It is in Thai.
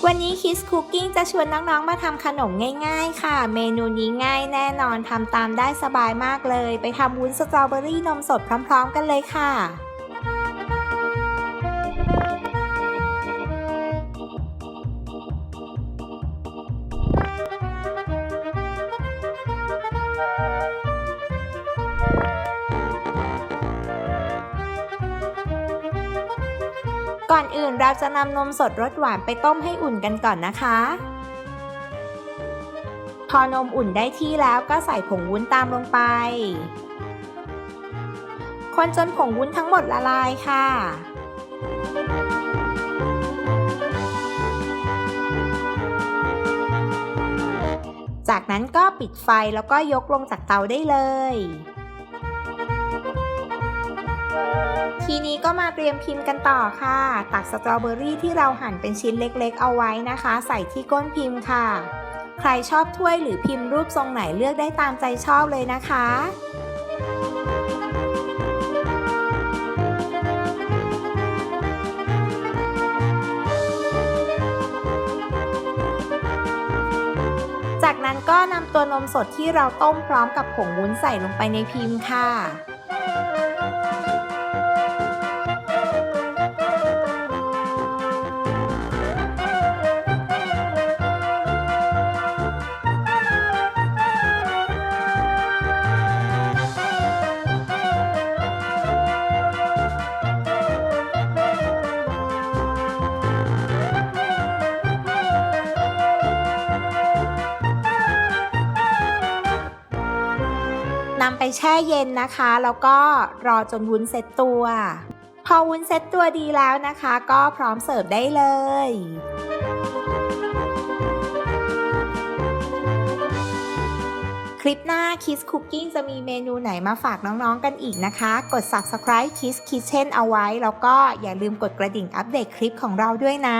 วันนี้ Kids Cooking จะชวนน้องๆมาทำขนมง่ายๆค่ะเมนูนี้ง่ายแน่นอนทำตามได้สบายมากเลยไปทำวุ้นสตรอเบอรี่นมสดพร้อมๆกันเลยค่ะก่อนอื่นเราจะนำนมสดรสหวานไปต้มให้อุ่นกันก่อนนะคะพอนมอุ่นได้ที่แล้วก็ใส่ผงวุ้นตามลงไปคนจนผงวุ้นทั้งหมดละลายค่ะจากนั้นก็ปิดไฟแล้วก็ยกลงจากเตาได้เลยทีนี้ก็มาเตรียมพิมพ์กันต่อค่ะตักสตรอเบอรี่ที่เราหั่นเป็นชิ้นเล็กๆเอาไว้นะคะใส่ที่ก้นพิมพ์ค่ะใครชอบถ้วยหรือพิมพ์รูปทรงไหนเลือกได้ตามใจชอบเลยนะคะจากนั้นก็นำตัวนมสดที่เราต้มพร้อมกับผงวุ้นใส่ลงไปในพิมพ์ค่ะนำไปแช่เย็นนะคะแล้วก็รอจนวุ้นเซ็ตตัวพอวุ้นเซ็ตตัวดีแล้วนะคะก็พร้อมเสิร์ฟได้เลยคลิปหน้า Kids Cooking จะมีเมนูไหนมาฝากน้องๆกันอีกนะคะกด Subscribe Kids Kitchen เอาไว้แล้วก็อย่าลืมกดกระดิ่งอัปเดตคลิปของเราด้วยนะ